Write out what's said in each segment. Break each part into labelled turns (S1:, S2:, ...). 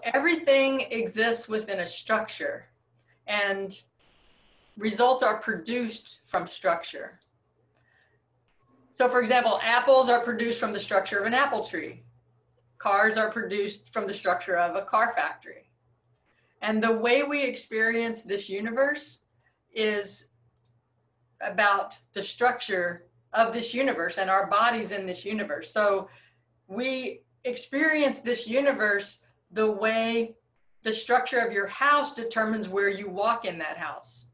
S1: Everything exists within a structure, and results are produced from structure. So for example, apples are produced from the structure of an apple tree. Cars are produced from the structure of a car factory. And the way we experience this universe is about the structure of this universe and our bodies in this universe. So we experience this universe the way the structure of your house determines where you walk in that house.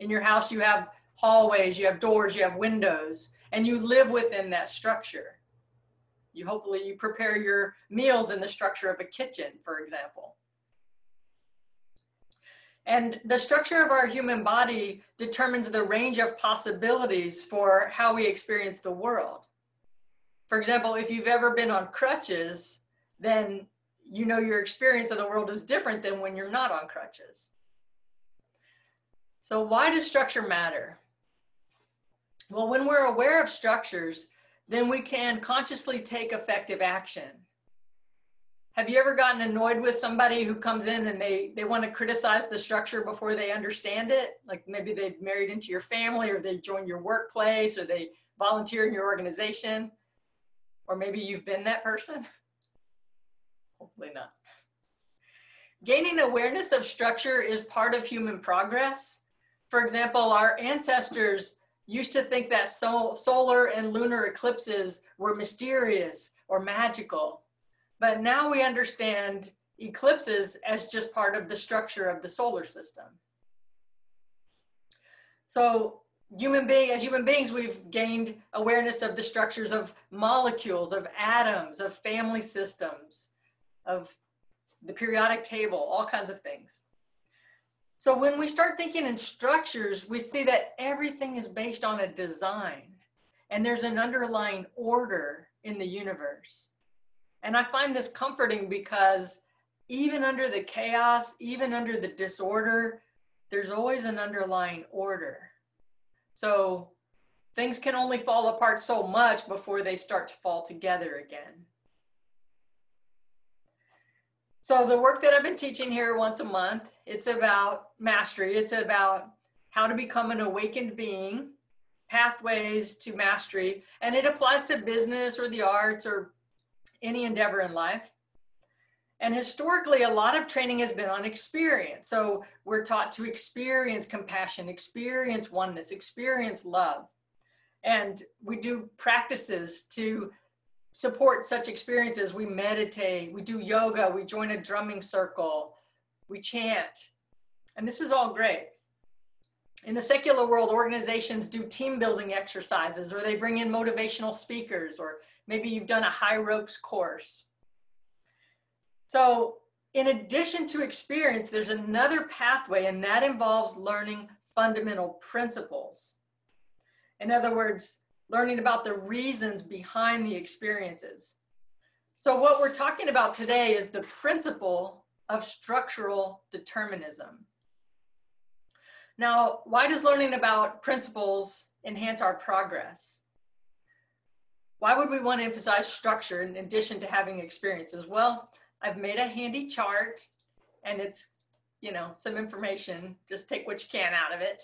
S1: In your house, you have hallways, you have doors, you have windows, and you live within that structure. Hopefully you prepare your meals in the structure of a kitchen, for example. And the structure of our human body determines the range of possibilities for how we experience the world. For example, if you've ever been on crutches, then you know your experience of the world is different than when you're not on crutches. So why does structure matter? Well, when we're aware of structures, then we can consciously take effective action. Have you ever gotten annoyed with somebody who comes in and they want to criticize the structure before they understand it? Like maybe they've married into your family, or they joined your workplace, or they volunteer in your organization, or maybe you've been that person. Hopefully not. Gaining awareness of structure is part of human progress. For example, our ancestors used to think that solar and lunar eclipses were mysterious or magical. But now we understand eclipses as just part of the structure of the solar system. So as human beings, we've gained awareness of the structures of molecules, of atoms, of family systems, of the periodic table, all kinds of things. So when we start thinking in structures, we see that everything is based on a design, and there's an underlying order in the universe. And I find this comforting because even under the chaos, even under the disorder, there's always an underlying order. So things can only fall apart so much before they start to fall together again. So the work that I've been teaching here once a month, it's about mastery. It's about how to become an awakened being, pathways to mastery, and it applies to business or the arts or any endeavor in life. And historically, a lot of training has been on experience. So we're taught to experience compassion, experience oneness, experience love. And we do practices to support such experiences. We meditate, we do yoga, we join a drumming circle, we chant. And this is all great. In the secular world, organizations do team building exercises, or they bring in motivational speakers, or maybe you've done a high ropes course. So in addition to experience, there's another pathway, and that involves learning fundamental principles. In other words, learning about the reasons behind the experiences. So what we're talking about today is the principle of structural determinism. Now, why does learning about principles enhance our progress? Why would we want to emphasize structure in addition to having experiences? Well, I've made a handy chart, and it's, some information. Just take what you can out of it.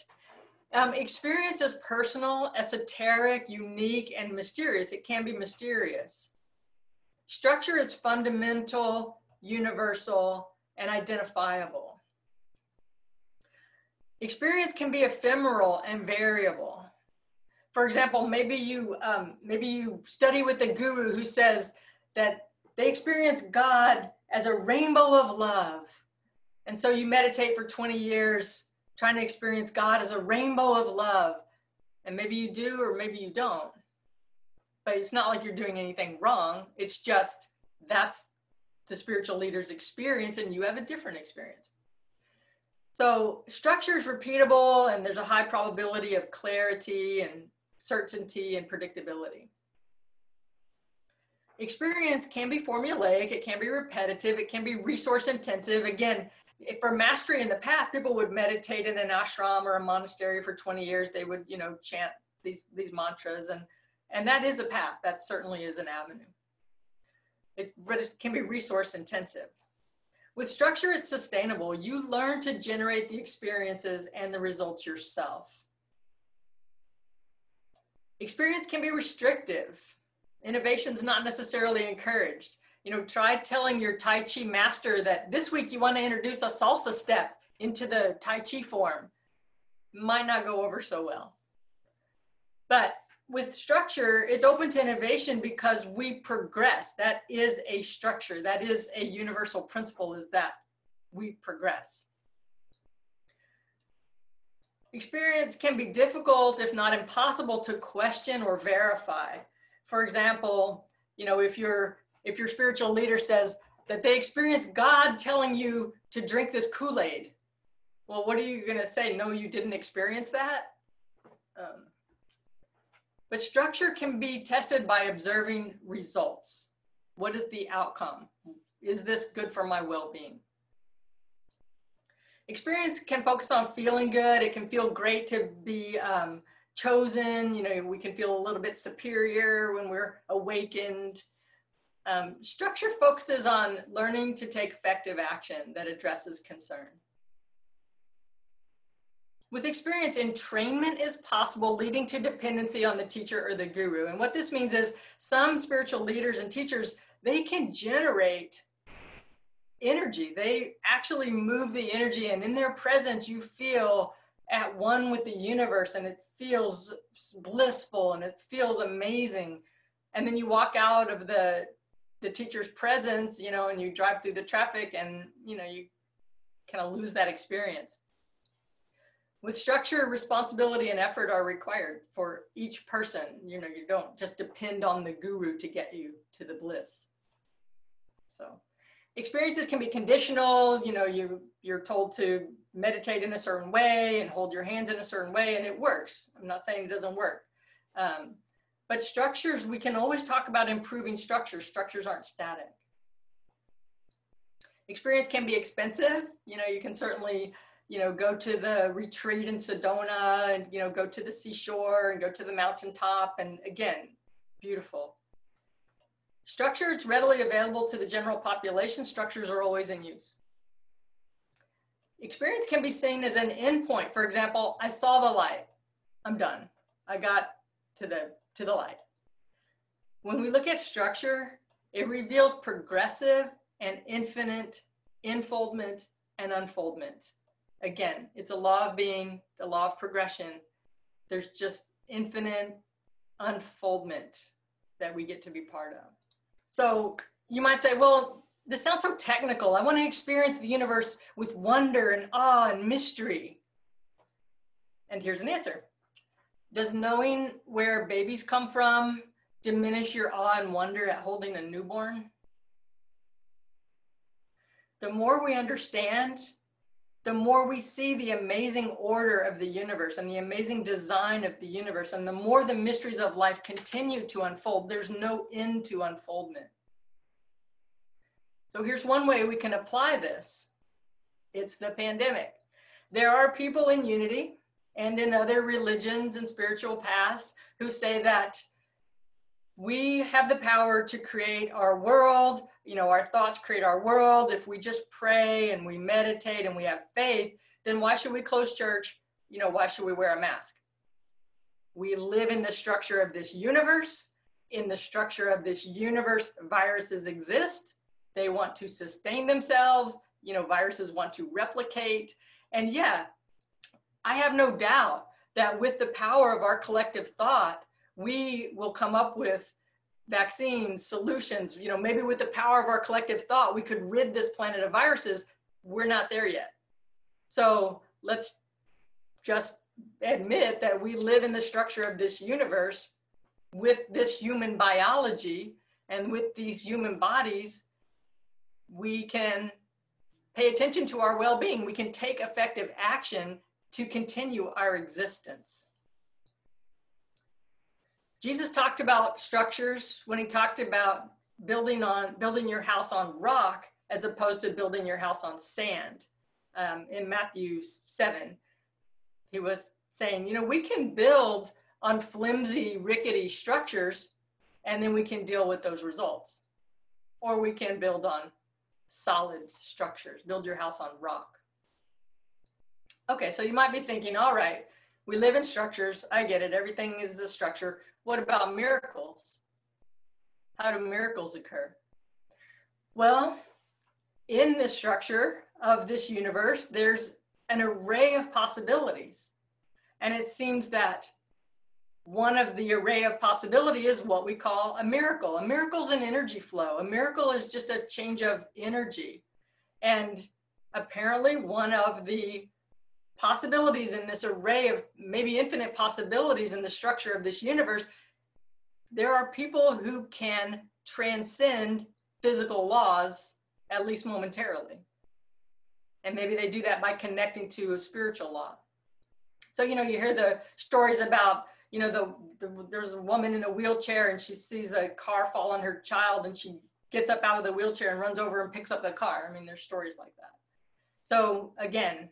S1: Experience is personal, esoteric, unique, and mysterious. It can be mysterious. Structure is fundamental, universal, and identifiable. Experience can be ephemeral and variable. For example, maybe you study with a guru who says that they experience God as a rainbow of love. And so you meditate for 20 years trying to experience God as a rainbow of love. And maybe you do, or maybe you don't. But it's not like you're doing anything wrong. It's just that's the spiritual leader's experience, and you have a different experience. So structure is repeatable, and there's a high probability of clarity and certainty and predictability. Experience can be formulaic, it can be repetitive, it can be resource intensive. Again, for mastery in the past, people would meditate in an ashram or a monastery for 20 years. They would, chant these mantras, and that is a path. That certainly is an avenue. But it can be resource intensive. With structure, it's sustainable. You learn to generate the experiences and the results yourself. Experience can be restrictive. Innovation's not necessarily encouraged. Try telling your Tai Chi master that this week you want to introduce a salsa step into the Tai Chi form. Might not go over so well. But with structure, it's open to innovation because we progress. That is a structure. That is a universal principle, is that we progress. Experience can be difficult, if not impossible, to question or verify. For example, if your spiritual leader says that they experienced God telling you to drink this Kool-Aid, well, what are you going to say? No, you didn't experience that? But structure can be tested by observing results. What is the outcome? Is this good for my well-being? Experience can focus on feeling good. It can feel great to be chosen. We can feel a little bit superior when we're awakened. Structure focuses on learning to take effective action that addresses concern. With experience, entrainment is possible, leading to dependency on the teacher or the guru. And what this means is some spiritual leaders and teachers, they can generate energy. They actually move the energy, and in their presence, you feel at one with the universe, and it feels blissful and it feels amazing. And then you walk out of the teacher's presence, and you drive through the traffic, and you kind of lose that experience. With structure, responsibility and effort are required for each person. You don't just depend on the guru to get you to the bliss. So experiences can be conditional. You're told to meditate in a certain way and hold your hands in a certain way, and it works. I'm not saying it doesn't work. But structures, we can always talk about improving structures. Structures aren't static. Experience can be expensive. You can certainly go to the retreat in Sedona and, go to the seashore and go to the mountaintop. And again, beautiful. Structure, it's readily available to the general population. Structures are always in use. Experience can be seen as an endpoint. For example, I saw the light. I'm done. I got to the light. When we look at structure, it reveals progressive and infinite enfoldment and unfoldment. Again, it's a law of being, the law of progression. There's just infinite unfoldment that we get to be part of. So you might say, well, this sounds so technical. I want to experience the universe with wonder and awe and mystery. And here's an answer. Does knowing where babies come from diminish your awe and wonder at holding a newborn? The more we understand, the more we see the amazing order of the universe and the amazing design of the universe, and the more the mysteries of life continue to unfold. There's no end to unfoldment. So here's one way we can apply this. It's the pandemic. There are people in Unity and in other religions and spiritual paths who say that we have the power to create our world. Our thoughts create our world. If we just pray and we meditate and we have faith, then why should we close church? Why should we wear a mask? We live in the structure of this universe. In the structure of this universe, viruses exist. They want to sustain themselves. Viruses want to replicate. And yeah, I have no doubt that with the power of our collective thought, we will come up with vaccines, solutions. Maybe with the power of our collective thought, we could rid this planet of viruses. We're not there yet. So let's just admit that we live in the structure of this universe with this human biology, and with these human bodies, we can pay attention to our well-being. We can take effective action to continue our existence. Jesus talked about structures when he talked about building your house on rock as opposed to building your house on sand. In Matthew 7, he was saying, we can build on flimsy, rickety structures, and then we can deal with those results. Or we can build on solid structures. Build your house on rock. Okay, so you might be thinking, all right, we live in structures. I get it. Everything is a structure. What about miracles? How do miracles occur? Well, in the structure of this universe, there's an array of possibilities. And it seems that one of the array of possibility is what we call a miracle. A miracle is an energy flow. A miracle is just a change of energy. And apparently one of the possibilities in this array of maybe infinite possibilities in the structure of this universe, there are people who can transcend physical laws, at least momentarily. And maybe they do that by connecting to a spiritual law. So, you hear the stories about, there's a woman in a wheelchair and she sees a car fall on her child and she gets up out of the wheelchair and runs over and picks up the car. I mean, there's stories like that. So again,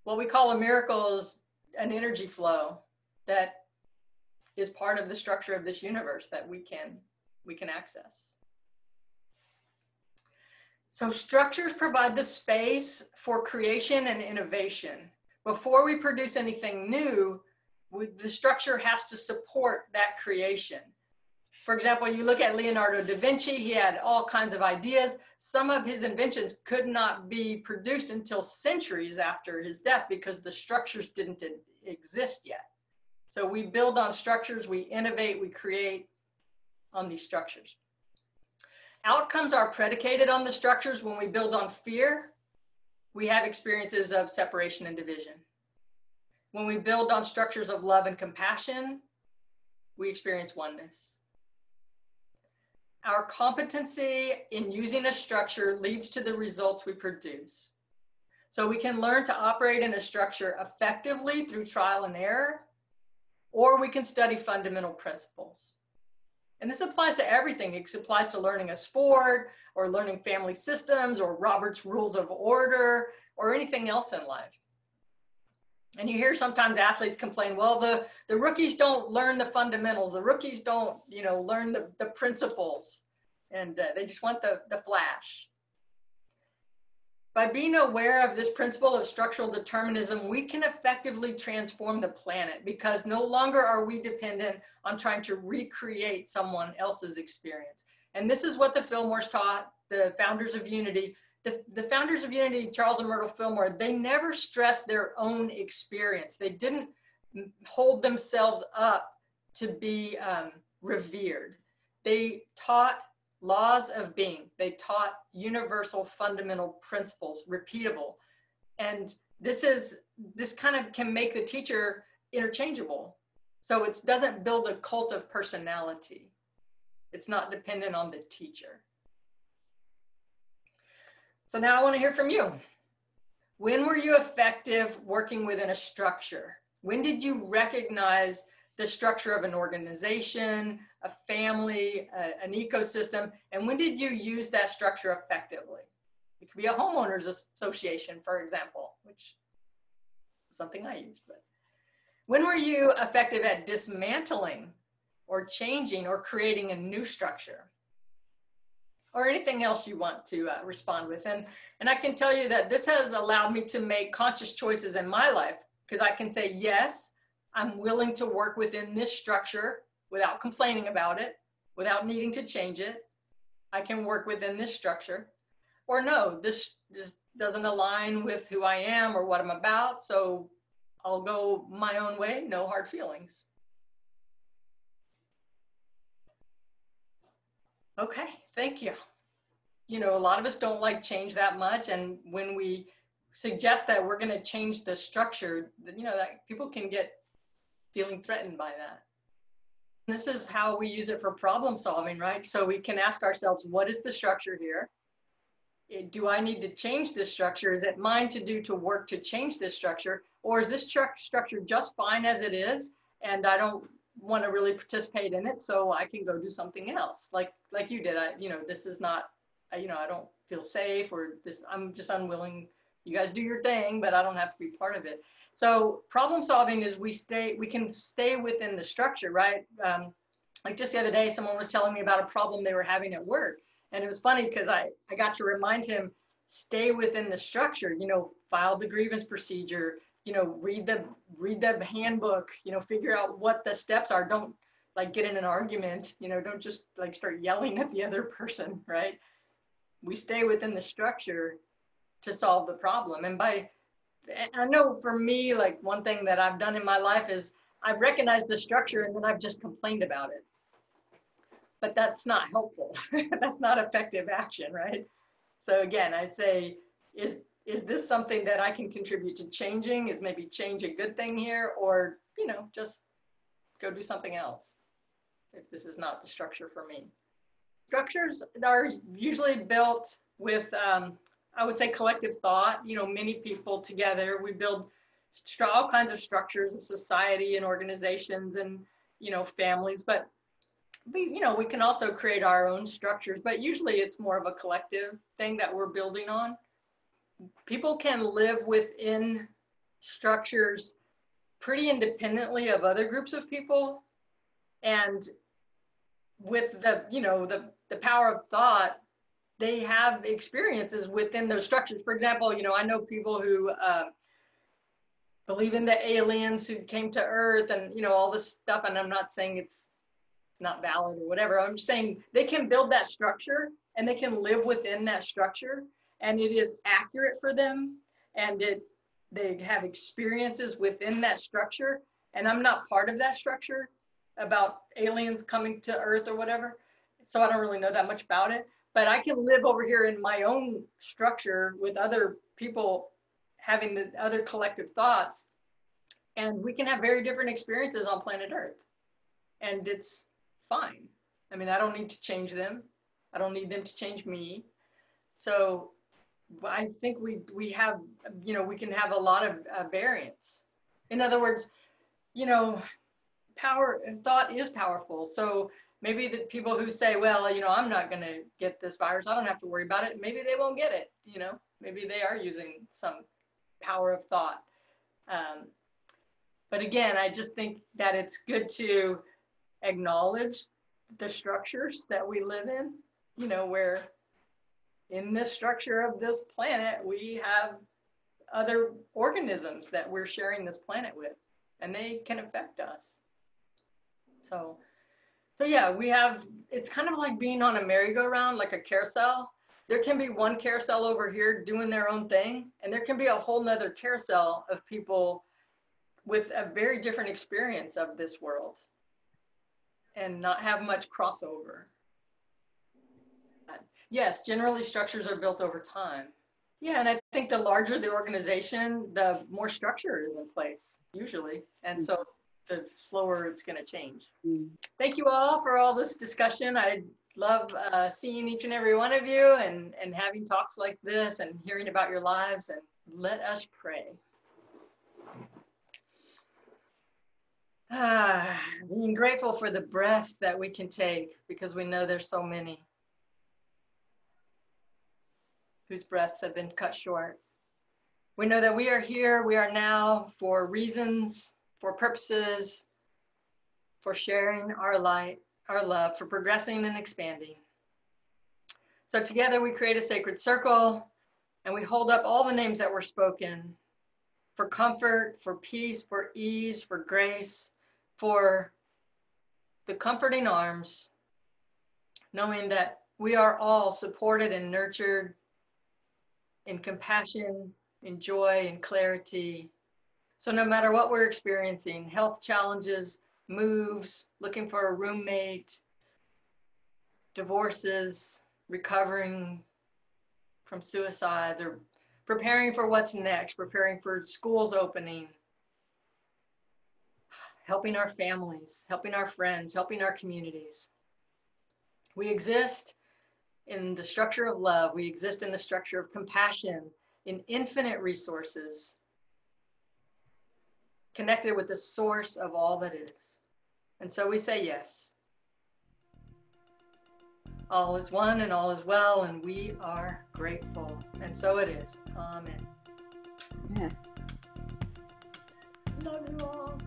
S1: what we call a miracle is an energy flow that is part of the structure of this universe that we can access. So structures provide the space for creation and innovation. Before we produce anything new, the structure has to support that creation. For example, you look at Leonardo da Vinci, he had all kinds of ideas. Some of his inventions could not be produced until centuries after his death because the structures didn't exist yet. So we build on structures, we innovate, we create on these structures. Outcomes are predicated on the structures. When we build on fear, we have experiences of separation and division. When we build on structures of love and compassion, we experience oneness. Our competency in using a structure leads to the results we produce. So we can learn to operate in a structure effectively through trial and error, or we can study fundamental principles. And this applies to everything. It applies to learning a sport or learning family systems or Robert's Rules of Order or anything else in life. And you hear sometimes athletes complain, well, the rookies don't learn the fundamentals. The rookies don't, learn the principles, and they just want the flash. By being aware of this principle of structural determinism, we can effectively transform the planet because no longer are we dependent on trying to recreate someone else's experience. And this is what the Fillmores taught, the founders of Unity. The founders of Unity, Charles and Myrtle Fillmore, they never stressed their own experience. They didn't hold themselves up to be revered. They taught laws of being. They taught universal fundamental principles, repeatable. And this kind of can make the teacher interchangeable. So it doesn't build a cult of personality. It's not dependent on the teacher. So now I want to hear from you. When were you effective working within a structure? When did you recognize the structure of an organization, a family, an ecosystem, and when did you use that structure effectively? It could be a homeowners association, for example, which is something I used. But when were you effective at dismantling or changing or creating a new structure? Or anything else you want to respond with. And I can tell you that this has allowed me to make conscious choices in my life because I can say, yes, I'm willing to work within this structure without complaining about it, without needing to change it. I can work within this structure. Or no, this just doesn't align with who I am or what I'm about, so I'll go my own way, no hard feelings. Okay, thank you. A lot of us don't like change that much. And when we suggest that we're going to change the structure, that people can get feeling threatened by that. This is how we use it for problem solving, right? So we can ask ourselves, what is the structure here? Do I need to change this structure? Is it mine to do to work to change this structure? Or is this structure just fine as it is? And I don't want to really participate in it, so I can go do something else. Like you did, this is not, I don't feel safe, or this, I'm just unwilling. You guys do your thing, but I don't have to be part of it. So problem solving is we can stay within the structure, right? Like just the other day, someone was telling me about a problem they were having at work. And it was funny because I got to remind him, stay within the structure, you know, file the grievance procedure, you know, read the handbook, you know, figure out what the steps are. Don't like get in an argument, you know, don't just like start yelling at the other person, right? We stay within the structure to solve the problem. And I know for me, like one thing that I've done in my life is I've recognized the structure and then I've just complained about it. But that's not helpful. That's not effective action, right? So again, I'd say, is this something that I can contribute to changing? Is maybe change a good thing here? Or, you know, just go do something else if this is not the structure for me. Structures are usually built with, I would say, collective thought. You know, many people together, we build all kinds of structures of society and organizations and, you know, families, but you know, we can also create our own structures, but usually it's more of a collective thing that we're building on. People can live within structures pretty independently of other groups of people. And with the, you know, the power of thought, they have experiences within those structures. For example, you know, I know people who believe in the aliens who came to Earth and, you know, all this stuff. And I'm not saying it's not valid or whatever. I'm just saying they can build that structure and they can live within that structure and it is accurate for them and they have experiences within that structure. And I'm not part of that structure about aliens coming to Earth or whatever. So I don't really know that much about it, but I can live over here in my own structure with other people having the other collective thoughts. And we can have very different experiences on planet Earth. And it's fine. I mean, I don't need to change them. I don't need them to change me. So I think we have, you know, we can have a lot of variance. In other words, you know, thought is powerful. So maybe the people who say, well, you know, I'm not going to get this virus, I don't have to worry about it. Maybe they won't get it, you know, maybe they are using some power of thought. But again, I just think that it's good to acknowledge the structures that we live in, you know, where in this structure of this planet, we have other organisms that we're sharing this planet with, and they can affect us. So yeah, we have, it's kind of like being on a merry-go-round, like a carousel. There can be one carousel over here doing their own thing, and there can be a whole nother carousel of people with a very different experience of this world and not have much crossover. Yes, generally structures are built over time. Yeah, and I think the larger the organization, the more structure is in place, usually. And so the slower it's going to change. Thank you all for all this discussion. I love seeing each and every one of you and having talks like this and hearing about your lives. And let us pray. Being grateful for the breath that we can take because we know there's so many whose breaths have been cut short. We know that we are here, we are now for reasons, for purposes, for sharing our light, our love, for progressing and expanding. So together we create a sacred circle and we hold up all the names that were spoken for comfort, for peace, for ease, for grace, for the comforting arms, knowing that we are all supported and nurtured in compassion, in joy, in clarity. So no matter what we're experiencing, health challenges, moves, looking for a roommate, divorces, recovering from suicides, or preparing for what's next, preparing for schools opening, helping our families, helping our friends, helping our communities. We exist in the structure of love. We exist in the structure of compassion, in infinite resources, connected with the source of all that is. And so we say yes. All is one and all is well, and we are grateful. And so it is. Amen.
S2: Yeah.
S1: Love you all.